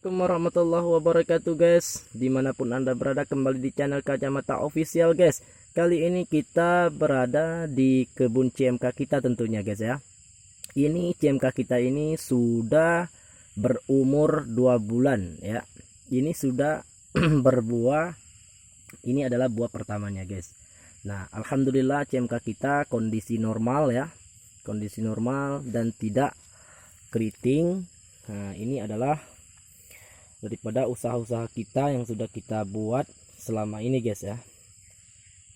Assalamualaikum warahmatullahi wabarakatuh guys. Dimanapun anda berada, kembali di channel Kacamata Official guys. Kali ini kita berada di kebun CMK kita tentunya guys ya. Ini CMK kita ini sudah berumur 2 bulan ya. Ini sudah berbuah. Ini adalah buah pertamanya guys. Nah alhamdulillah CMK kita kondisi normal ya. Kondisi normal dan tidak keriting. Nah ini adalah daripada usaha-usaha kita yang sudah kita buat selama ini guys ya.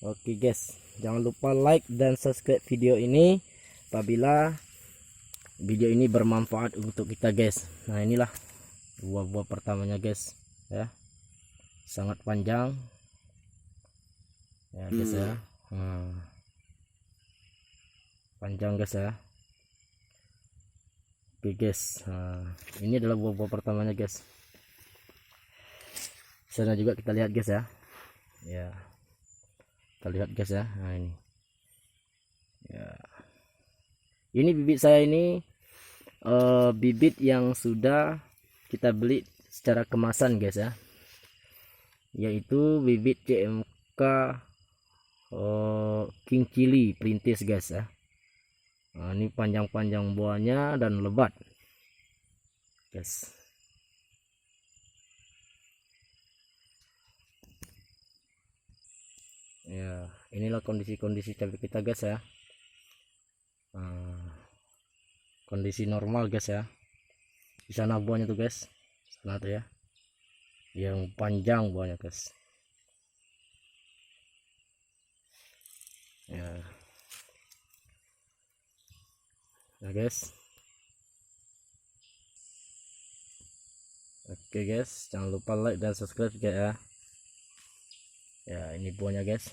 Oke guys, jangan lupa like dan subscribe video ini apabila video ini bermanfaat untuk kita guys. Nah inilah buah-buah pertamanya guys ya, sangat panjang ya guys ya. Panjang guys ya. Oke guys, ini adalah buah-buah pertamanya guys. Sana juga kita lihat guys ya. Ya, kita lihat guys ya. Nah ini ya, ini bibit saya ini bibit yang sudah kita beli secara kemasan guys ya, yaitu bibit CMK King Chili perintis guys ya. Nah, ini panjang-panjang buahnya dan lebat guys. Ya inilah kondisi cabai kita guys ya. Kondisi normal guys ya. Di sana buahnya tuh guys, sana tuh ya, yang panjang buahnya guys ya. Nah guys, oke guys, jangan lupa like dan subscribe juga ya. Ya ini buahnya guys,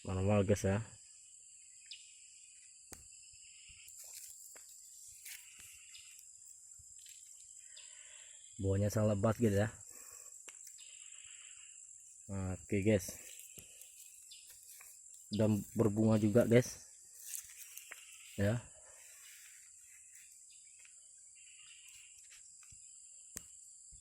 normal guys ya. Buahnya sangat lebat gitu ya. Oke guys, udah berbunga juga guys ya.